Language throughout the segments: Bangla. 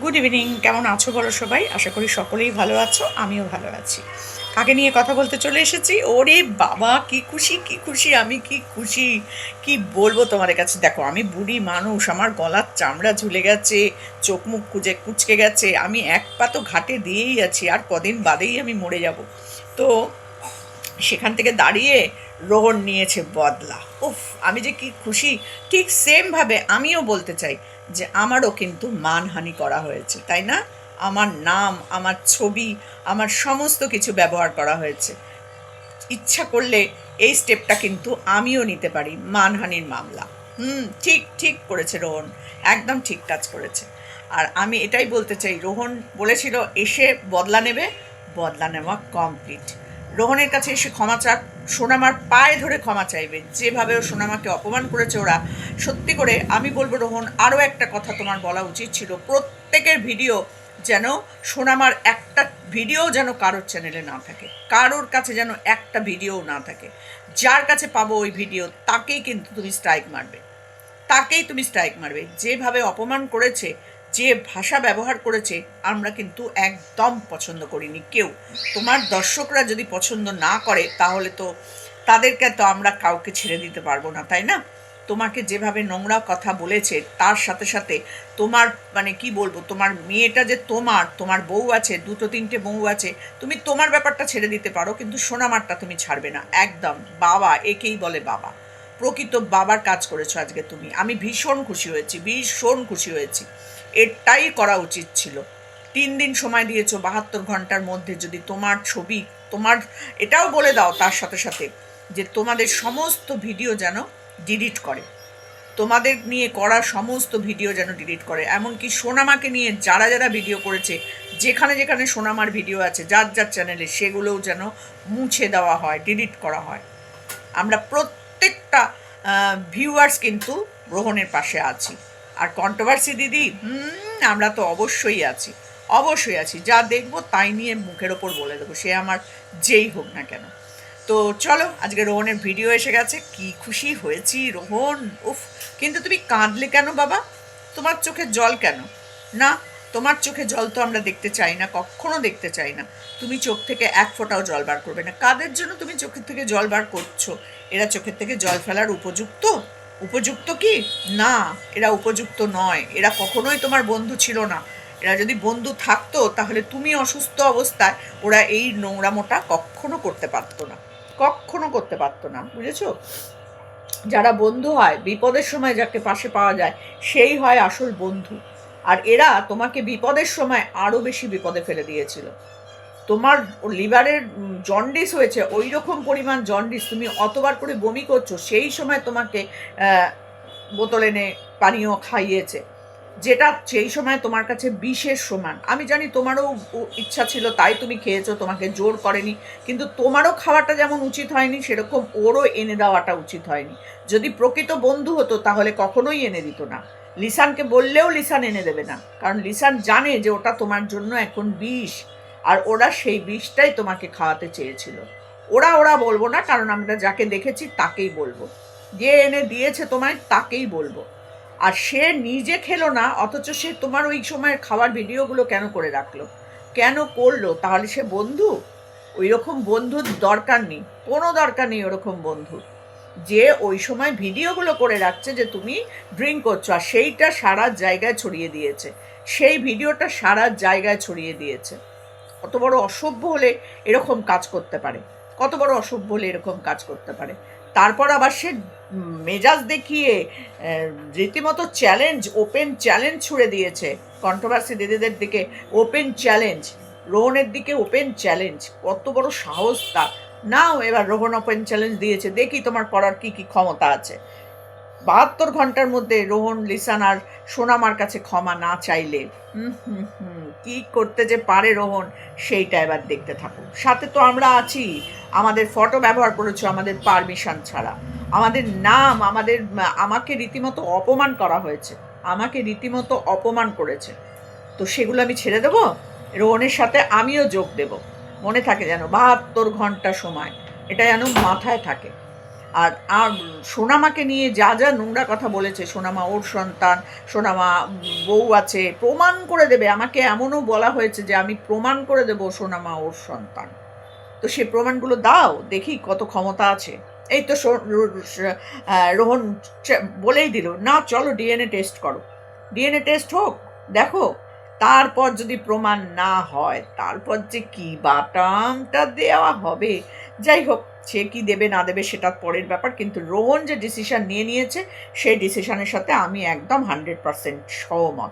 গুড ইভিনিং, কেমন আছো বলো সবাই? আশা করি সকলেই ভালো আছো, আমিও ভালো আছি। কাকে নিয়ে কথা বলতে চলে এসেছি? ওরে বাবা, কি খুশি কি খুশি, আমি কি খুশি কি বলবো তোমাদের কাছে। দেখো, আমি বুড়ি মানুষ, আমার গলার চামড়া ঝুলে গেছে, চোখ মুখ কুচকে গেছে, আমি এক পা তো ঘাটে দিয়েই আছি, আর কদিন বাদেই আমি মরে যাব। তো সেখান থেকে দাঁড়িয়ে রোহন নিয়েছে বদলা। উফ, আমি যে কি খুশি। ঠিক সেমভাবে আমিও বলতে চাই যে আমারও কিন্তু মানহানি করা হয়েছে, তাই না? আমার নাম, আমার ছবি, আমার সমস্ত কিছু ব্যবহার করা হয়েছে। ইচ্ছা করলে এই স্টেপটা কিন্তু আমিও নিতে পারি, মানহানির মামলা। ঠিক ঠিক করেছে রোহন, একদম ঠিক কাজ করেছে। আর আমি এটাই বলতে চাই, রোহন বলেছিল এসে বদলা নেবে, বদলা নেওয়া কমপ্লিট। রোহনের কাছে এসে ক্ষমা চাক, সোনামার পায়ে ধরে ক্ষমা চাইবে। যেভাবে ও সোনামাকে অপমান করেছে ওরা, সত্যি করে আমি বলবো রোহন, আরও একটা কথা তোমার বলা উচিত ছিল, প্রত্যেকের ভিডিও যেন, সোনামার একটা ভিডিও যেন কারোর চ্যানেলে না থাকে, কারোর কাছে যেন একটা ভিডিও না থাকে। যার কাছে পাবো ওই ভিডিও, তাকেই কিন্তু তুমি স্ট্রাইক মারবে, তাকেই তুমি স্ট্রাইক মারবে। যেভাবে অপমান করেছে, যে ভাষা ব্যবহার করেছে, আমরা কিন্তু একদম পছন্দ করিনি কেউ। তোমার দর্শকরা যদি পছন্দ না করে, তাহলে তো তাদেরকে তো আমরা কাউকে ছেড়ে দিতে পারবো না, তাই না? তোমাকে যেভাবে নোংরা কথা বলেছে, তার সাথে সাথে তোমার মানে কি বলবো, তোমার মেয়েটা যে তোমার তোমার বউ আছে, দুটো তিনটে বউ আছে, তুমি তোমার ব্যাপারটা ছেড়ে দিতে পারো, কিন্তু সোনামারটা তুমি ছাড়বে না একদম। বাবা, একেই বলে বাবা। প্রকৃত বাবার কাজ করেছো আজকে তুমি। আমি ভীষণ খুশি হয়েছি, ভীষণ খুশি হয়েছি। এটাই করা উচিত ছিল। 3 দিন সময় দিয়েছো, 72 ঘন্টার মধ্যে যদি তোমার ছবি, তোমার, এটাও বলে দাও তার সাথে সাথে যে তোমাদের সমস্ত ভিডিও যেন ডিলিট করে, তোমাদের নিয়ে করা সমস্ত ভিডিও যেন ডিলিট করে। এমনকি সোনামাকে নিয়ে যারা যারা ভিডিও করেছে, যেখানে যেখানে সোনামার ভিডিও আছে যার যার চ্যানেলে, সেগুলোও যেন মুছে দেওয়া হয়, ডিলিট করা হয়। আমরা প্রত্যেকটা ভিউয়ার্স কিন্তু রোহনের পাশে আছি। আর কন্ট্রোভার্সি দিদি, আমরা তো অবশ্যই আছি, অবশ্যই আছি। যা দেখবো তাই নিয়ে মুখের ওপর বলে দেবো, সে আমার যেই হোক না কেন। তো চলো, আজকে রোহনের ভিডিও এসে গেছে, কি খুশি হয়েছি রোহন, উফ। কিন্তু তুমি কাঁদলে কেন বাবা? তোমার চোখে জল কেন? না, তোমার চোখে জল তো আমরা দেখতে চাই না, কখনো দেখতে চাই না। তুমি চোখ থেকে এক ফোঁটাও জল বার করবে না। কাদের জন্য তুমি চোখের থেকে জল বার করছো? এরা চোখের থেকে জল ফেলার উপযুক্ত? উপযুক্ত কি? না, এরা উপযুক্ত নয়। এরা কখনোই তোমার বন্ধু ছিল না। এরা যদি বন্ধু থাকতো, তাহলে তুমি অসুস্থ অবস্থায় ওরা এই নোংরামোটা কখনো করতে পারতো না, কখনো করতে পারতো না, বুঝেছো? যারা বন্ধু হয়, বিপদের সময় যাকে পাশে পাওয়া যায়, সেই হয় আসল বন্ধু। আর এরা তোমাকে বিপদের সময় আরও বেশি বিপদে ফেলে দিয়েছিল। তোমার লিভারের জন্ডিস হয়েছে, ওই রকম পরিমাণ জন্ডিস, তুমি অতবার করে বমি করছো, সেই সময় তোমাকে বোতল এনে পানীয় খাইয়েছে, যেটা সেই সময় তোমার কাছে বিষের সমান। আমি জানি তোমারও ইচ্ছা ছিল, তাই তুমি খেয়েছো, তোমাকে জোর করেনি। কিন্তু তোমারও খাওয়াটা যেমন উচিত হয়নি, সেরকম ওরও এনে দেওয়াটা উচিত হয়নি। যদি প্রকৃত বন্ধু হতো, তাহলে কখনোই এনে দিত না। লিসানকে বললেও লিসান এনে দেবে না, কারণ লিসান জানে যে ওটা তোমার জন্য এখন বিষ। আর ওরা সেই বিষটাই তোমাকে খাওয়াতে চেয়েছিল। ওরা ওরা বলবো না, কারণ আমরা যাকে দেখেছি তাকেই বলবো, যে এনে দিয়েছে তোমায় তাকেই বলবো। আর সে নিজে খেলো না, অথচ সে তোমার ওই সময়ের খাওয়ার ভিডিওগুলো কেন করে রাখলো, কেন করলো? তাহলে সে বন্ধু? ওই রকম বন্ধুর দরকার নেই, কোনো দরকার নেই ওরকম বন্ধু, যে ওই সময় ভিডিওগুলো করে রাখছে যে তুমি ড্রিঙ্ক করছো, আর সেইটা সারা জায়গায় ছড়িয়ে দিয়েছে, সেই ভিডিওটা সারা জায়গায় ছড়িয়ে দিয়েছে। কত বড় অসভ্য হলে এরকম কাজ করতে পারে, কত বড় অসভ্য হলে এরকম কাজ করতে পারে। তারপর আবার সে মেজাজ দেখিয়ে রীতিমতো চ্যালেঞ্জ, ওপেন চ্যালেঞ্জ ছুড়ে দিয়েছে কন্ট্রোভার্সি দিদিদের দিকে। ওপেন চ্যালেঞ্জ, রোহনের দিকে ওপেন চ্যালেঞ্জ, কত বড় সাহস তার! নাও, এবার রোহন ওপেন চ্যালেঞ্জ দিয়েছে, দেখি তোমার করার কি কি ক্ষমতা আছে। 72 ঘন্টার মধ্যে রোহন, লিসান আর সোনামার কাছে ক্ষমা না চাইলে কি করতে যে পারে রোহন, সেইটা এবার দেখতে থাকো। সাথে তো আমরা আছি, আমাদের ফটো ব্যবহার করেছো আমাদের পারমিশন ছাড়া, আমাদের নাম, আমাকে রীতিমতো অপমান করা হয়েছে, আমাকে রীতিমতো অপমান করেছে। তো সেগুলো আমি ছেড়ে দেবো? রোহনের সাথে আমিও যোগ দেব। মনে থাকে যেন 72 ঘন্টা সময়, এটা যেন মাথায় থাকে। আর আর সোনামাকে নিয়ে যা যা নোংরা কথা বলেছে, সোনামা ওর সন্তান, সোনামা বউ আছে, প্রমাণ করে দেবে। আমাকে এমনও বলা হয়েছে যে আমি প্রমাণ করে দেবো সোনামা ওর সন্তান। তো সে প্রমাণগুলো দাও, দেখি কত ক্ষমতা আছে। এই তো রোহন বলেই দিল, না চলো ডিএনএ টেস্ট করো, ডিএনএ টেস্ট হোক, দেখো। তারপর যদি প্রমাণ না হয়, তারপর যে কি বাটামটা দেওয়া হবে। যাই হোক, সে কি দেবে না দেবে সেটা পরের ব্যাপার, কিন্তু রোহন যে ডিসিশন নিয়ে নিয়েছে সেই ডিসিশনের সাথে আমি একদম 100% সহমত,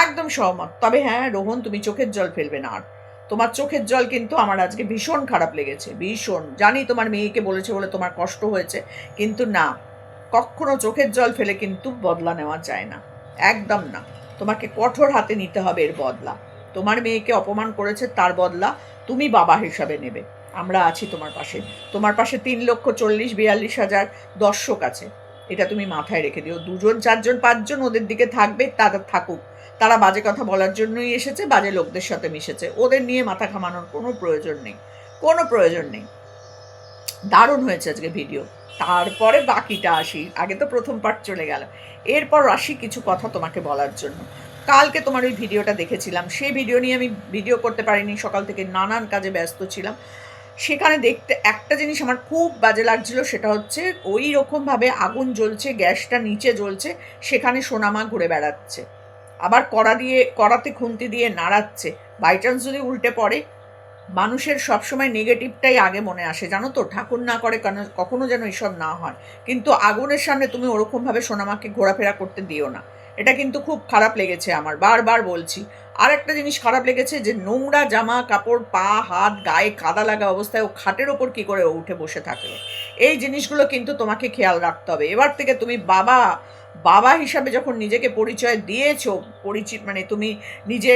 একদম সহমত। তবে হ্যাঁ রোহন, তুমি চোখের জল ফেলবে না আর। তোমার চোখের জল কিন্তু আমার আজকে ভীষণ খারাপ লেগেছে, ভীষণ। জানি তোমার মেয়েকে বলেছে বলে তোমার কষ্ট হয়েছে, কিন্তু না, কখনো চোখের জল ফেলে কিন্তু বদলা নেওয়া যায় না, একদম না। তোমাকে কঠোর হাতে নিতে হবে এর বদলা। তোমার মেয়েকে অপমান করেছে, তার বদলা তুমি বাবা হিসাবে নেবে। আমরা আছি তোমার পাশে। তোমার পাশে 3,40,42,000 দর্শক আছে, এটা তুমি মাথায় রেখে দিও। 2জন 4জন 5জন ওদের দিকে থাকবে, তারা থাকুক। তারা বাজে কথা বলার জন্যই এসেছে, বাজে লোকদের সাথে মিশেছে। ওদের নিয়ে মাথা ঘামানোর কোনো প্রয়োজন নেই, কোনো প্রয়োজন নেই। দারুণ হয়েছে আজকে ভিডিও। তারপরে বাকিটা আসি, আগে তো প্রথম পার্ট চলে গেল, এরপর আসি কিছু কথা তোমাকে বলার জন্য। কালকে তোমার ওই ভিডিওটা দেখেছিলাম, সেই ভিডিও নিয়ে আমি ভিডিও করতে পারিনি, সকাল থেকে নানান কাজে ব্যস্ত ছিলাম। সেখানে দেখতে একটা জিনিস আমার খুব বাজে লাগছিল, সেটা হচ্ছে ওই রকমভাবে আগুন জ্বলছে, গ্যাসটা নিচে জ্বলছে, সেখানে সোনামা ঘুরে বেড়াচ্ছে, আবার কড়াতে খুন্তি দিয়ে নাড়াচ্ছে। বাই চান্স যদি উল্টে পড়ে। মানুষের সবসময় নেগেটিভটাই আগে মনে আসে, জানো তো, ঠাকুর না করে কখনো যেন এসব না হয়। কিন্তু আগুনের সামনে তুমি ওরকমভাবে সোনামাকে ঘোরাফেরা করতে দিও না। এটা কিন্তু খুব খারাপ লেগেছে আমার, বারবার বলছি। আর একটা জিনিস খারাপ লেগেছে, যে নোংরা জামা কাপড়, পা হাত গায়ে কাদা লাগা অবস্থায় ও খাটের ওপর কি করে উঠে বসে থাকলো। এই জিনিসগুলো কিন্তু তোমাকে খেয়াল রাখতে হবে। এবার থেকে তুমি বাবা বাবা হিসাবে যখন নিজেকে পরিচয় দিয়েছো, মানে তুমি নিজে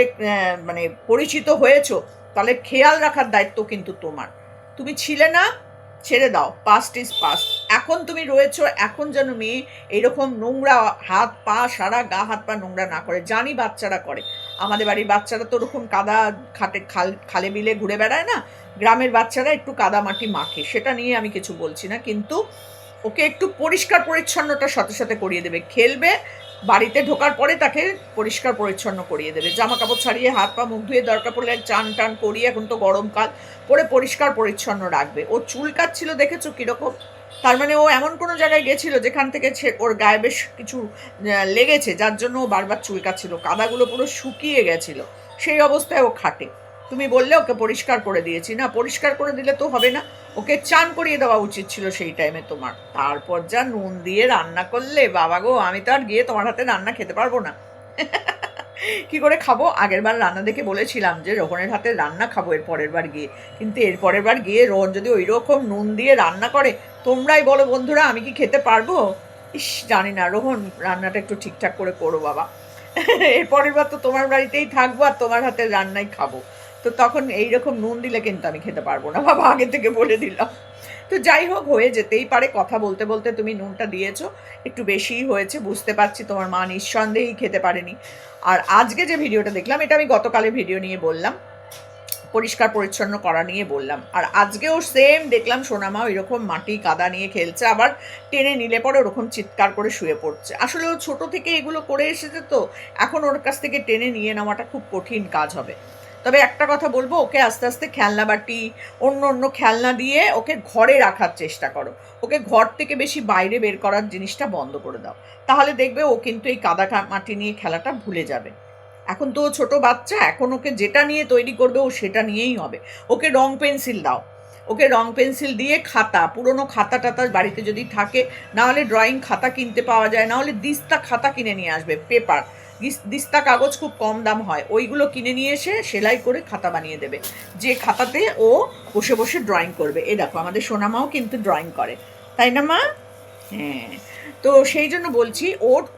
মানে পরিচিত হয়েছো, তাহলে খেয়াল রাখার দায়িত্ব কিন্তু তোমার। তুমি ছিলে না, ছেড়ে দাও, পাস্ট ইজ পাস্ট। এখন তুমি রয়েছো, এখন যেন মেয়ে এইরকম নোংরা হাত পা, সারা গা হাত পা নোংরা না করে। জানি বাচ্চারা করে, আমাদের বাড়ির বাচ্চারা তো ওরকম কাদা খালে বিলে ঘুরে বেড়ায় না, গ্রামের বাচ্চারা একটু কাদা মাটি মাখে, সেটা নিয়ে আমি কিছু বলছি না। কিন্তু ওকে একটু পরিষ্কার পরিচ্ছন্নতার সাথে সাথে করিয়ে দেবে। খেলবে, বাড়িতে ঢোকার পরে তাকে পরিষ্কার পরিচ্ছন্ন করিয়ে দেবে, জামা কাপড় ছাড়িয়ে হাত পা মুখ ধুয়ে দরকার পড়লে চান টান করিয়ে, এখন তো গরমকাল, করে পরিষ্কার পরিচ্ছন্ন রাখবে। ও চুল কাটছিল, দেখেছো কীরকম? তার মানে ও এমন কোনো জায়গায় গেছিলো যেখান থেকে ওর গায়ে বেশ কিছু লেগেছে, যার জন্য ও বারবার চুল কাটছিল, কাদাগুলো পুরো শুকিয়ে গেছিলো। সেই অবস্থায় ও খাটে। তুমি বললে ওকে পরিষ্কার করে দিয়েছি, না পরিষ্কার করে দিলে তো হবে না, ওকে চান করিয়ে দেওয়া উচিত ছিল সেই টাইমে তোমার। তারপর যা নুন দিয়ে রান্না করলে, বাবা গো, আমি তো আর গিয়ে তোমার হাতে রান্না খেতে পারবো না। কি করে খাবো? আগের বার রান্না দেখে বলেছিলাম যে রোহনের হাতে রান্না খাবো এর পরের বার গিয়ে, কিন্তু এর পরের বার গিয়ে রোহন যদি ওই রকম নুন দিয়ে রান্না করে, তোমরাই বলো বন্ধুরা, আমি কি খেতে পারবো? ইস, জানি না। রোহন, রান্নাটা একটু ঠিকঠাক করে করো বাবা। এর পরের বার তো তোমার বাড়িতেই থাকবো আর তোমার হাতের রান্নাই খাবো, তো তখন এইরকম নুন দিলে কিন্তু আমি খেতে পারবো না বাবা, আগে থেকে বলে দিলাম। তো যাই হোক, হয়ে যেতেই পারে, কথা বলতে বলতে তুমি নুনটা দিয়েছো, একটু বেশিই হয়েছে, বুঝতে পারছি। তোমার মা নিঃসন্দেহেই খেতে পারেনি। আর আজকে যে ভিডিওটা দেখলাম, এটা আমি গতকালের ভিডিও নিয়ে বললাম, পরিষ্কার পরিচ্ছন্ন করা নিয়ে বললাম। আর আজকেও সেম দেখলাম সোনামা এরকম মাটি কাদা নিয়ে খেলছে, আবার টেনে নিলে পরে ওরকম চিৎকার করে শুয়ে পড়ছে। আসলে ও ছোটো থেকে এগুলো করে এসেছে, তো এখন ওর কাছ থেকে টেনে নিয়ে নেওয়াটা খুব কঠিন কাজ হবে। তবে একটা কথা বলবো, ওকে আস্তে আস্তে খেলনা বাটি, অন্য অন্য খেলনা দিয়ে ওকে ঘরে রাখার চেষ্টা করো। ওকে ঘর থেকে বেশি বাইরে বের করার জিনিসটা বন্ধ করে দাও, তাহলে দেখবে ও কিন্তু এই কাদা মাটি নিয়ে খেলাটা ভুলে যাবে। এখন তো ছোট বাচ্চা, এখন ওকে যেটা নিয়ে তৈরি করবে ও সেটা নিয়েই হবে। ওকে রং পেন্সিল দাও, ওকে রং পেন্সিল দিয়ে খাতা, পুরোনো খাতা টাতা বাড়িতে যদি থাকে, নাহলে ড্রয়িং খাতা কিনতে পাওয়া যায়, নাহলে দিস্তা খাতা কিনে নিয়ে আসবে, পেপার দিস্তা কাগজ খুব কম দাম হয়, ওইগুলো কিনে নিয়ে এসে সেলাই করে খাতা বানিয়ে দেবে, যে খাতাতে ও বসে বসে ড্রয়িং করবে। এ দেখো, আমাদের সোনামাও কিন্তু ড্রয়িং করে, তাই না মা? হ্যাঁ। তো সেই জন্য বলছি,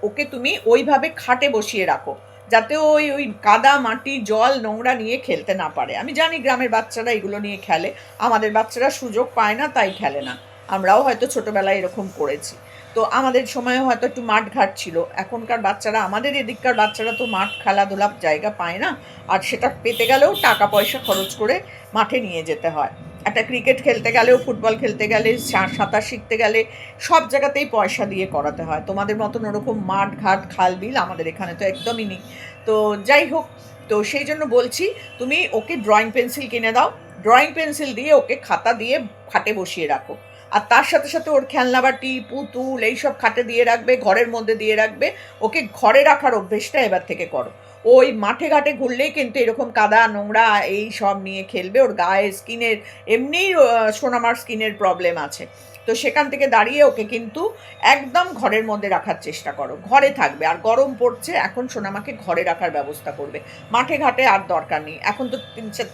ওকে তুমি ওইভাবে খাটে বসিয়ে রাখো, যাতে ওই ওই কাদা মাটি জল নোংরা নিয়ে খেলতে না পারে। আমি জানি গ্রামের বাচ্চারা এগুলো নিয়ে খেলে, আমাদের বাচ্চারা সুযোগ পায় না তাই খেলে না, আমরাও হয়তো ছোটোবেলায় এরকম করেছি। তো আমাদের সময় হয়তো একটু মাঠঘাট ছিল, এখনকার বাচ্চারা, আমাদের এদিককার বাচ্চারা তো মাঠ খেলাধুলার জায়গা পায় না, আর সেটা পেতে গেলেও টাকা পয়সা খরচ করে মাঠে নিয়ে যেতে হয়। একটা ক্রিকেট খেলতে গেলেও, ফুটবল খেলতে গেলে, সাঁতার শিখতে গেলে সব জায়গাতেই পয়সা দিয়ে করাতে হয়। তোমাদের মতন ওরকম মাঠ ঘাট খাল বিল আমাদের এখানে তো একদমই নেই। তো যাই হোক, তো সেই জন্য বলছি, তুমি ওকে ড্রয়িং পেন্সিল কিনে দাও, ড্রয়িং পেন্সিল দিয়ে ওকে খাতা দিয়ে খাটে বসিয়ে রাখো, আর তার সাথে সাথে ওর খেলনাবাটি পুতুল এইসব খাটে দিয়ে রাখবে, ঘরের মধ্যে দিয়ে রাখবে। ওকে ঘরে রাখার অভ্যেসটা এবার থেকে করো। ওই মাঠে ঘাটে ঘুরলেই কিন্তু এরকম কাদা নোংরা এই সব নিয়ে খেলবে, ওর গায়ে স্কিনের এমনিই সোনামার স্কিনের প্রবলেম আছে। তো সেখান থেকে দাঁড়িয়ে ওকে কিন্তু একদম ঘরের মধ্যে রাখার চেষ্টা করো, ঘরে থাকবে। আর গরম পড়ছে, এখন সোনামাকে ঘরে রাখার ব্যবস্থা করবে, মাঠে ঘাটে আর দরকার নেই। এখন তো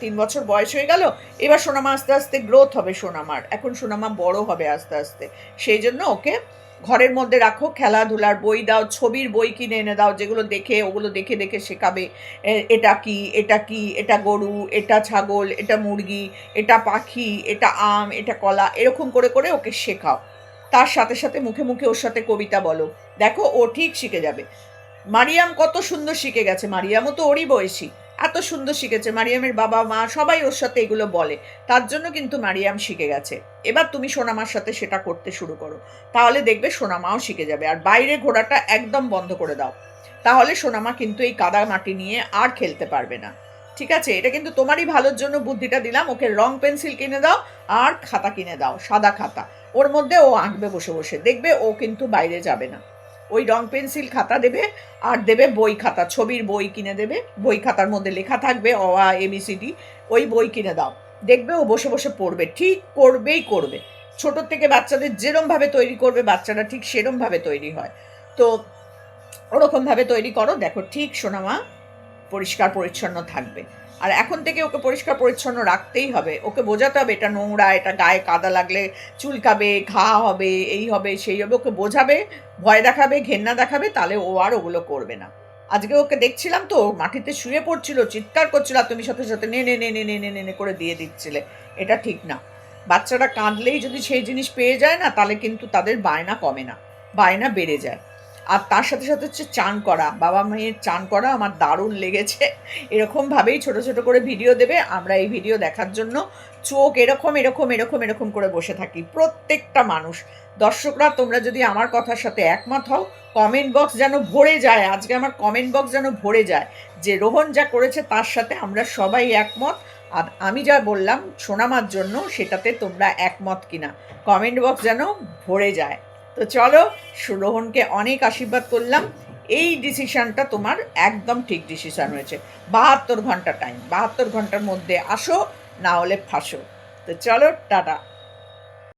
3 বছর বয়স হয়ে গেল, এবার সোনামা আস্তে আস্তে গ্রোথ হবে সোনামার, এখন সোনামা বড় হবে আস্তে আস্তে। সেই জন্য ওকে ঘরের মধ্যে রাখো, খেলাধুলার বই দাও, ছবির বই কিনে এনে দাও, যেগুলো দেখে ওগুলো দেখে দেখে শেখাবে। এটা কি, এটা কি, এটা গরু, এটা ছাগল, এটা মুরগি, এটা পাখি, এটা আম, এটা কলা, এরকম করে করে ওকে শেখাও। তার সাথে সাথে মুখে মুখে ওর সাথে কবিতা বলো, দেখো ও ঠিক শিখে যাবে। মারিয়াম কত সুন্দর শিখে গেছে, মারিয়ামও তো ওরই বয়সী, এত সুন্দর শিখেছে। মারিয়ামের বাবা মা সবাই ওর সাথে এগুলো বলে, তার জন্য কিন্তু মারিয়াম শিখে গেছে। এবার তুমি সোনামার সাথে সেটা করতে শুরু করো, তাহলে দেখবে সোনামাও শিখে যাবে। আর বাইরে ঘোরাটা একদম বন্ধ করে দাও, তাহলে সোনামা কিন্তু এই কাদা মাটি নিয়ে আর খেলতে পারবে না। ঠিক আছে, এটা কিন্তু তোমারই ভালোর জন্য বুদ্ধিটা দিলাম। ওকে রং পেন্সিল কিনে দাও আর খাতা কিনে দাও, সাদা খাতা, ওর মধ্যে ও আঁকবে বসে বসে, দেখবে ও কিন্তু বাইরে যাবে না। ওই রং পেন্সিল খাতা দেবে, আর দেবে বই খাতা, ছবির বই কিনে দেবে, বই খাতার মধ্যে লেখা থাকবে অ আ এবিসিডি, ওই বই কিনে দাও, দেখবে ও বসে বসে পড়বে, ঠিক করবেই করবে। ছোটোর থেকে বাচ্চাদের যেরমভাবে তৈরি করবে, বাচ্চারা ঠিক সেরমভাবে তৈরি হয়। তো ওরকমভাবে তৈরি করো, দেখো ঠিক সোনামা পরিষ্কার পরিচ্ছন্ন থাকবে। আর এখন থেকে ওকে পরিষ্কার পরিচ্ছন্ন রাখতেই হবে, ওকে বোঝাতে হবে এটা নোংরা, এটা গায়ে কাদা লাগলে চুলকাবে, ঘা হবে, এই হবে সেই হবে, ওকে বোঝাবে, ভয় দেখাবে, ঘেন্না দেখাবে, তাহলে ও আর ওগুলো করবে না। আজকে ওকে দেখছিলাম তো, মাটিতে শুয়ে পড়ছিল, চিৎকার করছিল, আর তুমি সাথে সাথে নে নে নে নে নে নে নে নে করে দিয়ে দিচ্ছিলে। এটা ঠিক না। বাচ্চারা কাঁদলেই যদি সেই জিনিস পেয়ে যায় না, তাহলে কিন্তু তাদের বায়না কমে না, বায়না বেড়ে যায়। আর তার সাথে সাথে হচ্ছে চান করা, বাবা মায়ের চান করা আমার দারুণ লেগেছে। এরকমভাবেই ছোট ছোট করে ভিডিও দেবে, আমরা এই ভিডিও দেখার জন্য চোখ এরকম এরকম এরকম এরকম করে বসে থাকি প্রত্যেকটা মানুষ। দর্শকরা, তোমরা যদি আমার কথার সাথে একমত হও, কমেন্ট বক্স যেন ভরে যায়, আজকে আমার কমেন্ট বক্স যেন ভরে যায় যে রোহন যা করেছে তার সাথে আমরা সবাই একমত। আর আমি যা বললাম সোনামার জন্য, সেটাতে তোমরা একমত কিনা কমেন্ট বক্স যেন ভরে যায়। তো চলো, রোহনকে অনেক আশীর্বাদ করলাম। এই ডিসিশানটা তোমার একদম ঠিক ডিসিশান হয়েছে। 72 ঘন্টা টাইম, 72 ঘন্টার মধ্যে আসো, না হলে ফাঁসো। তো চলো, টাটা।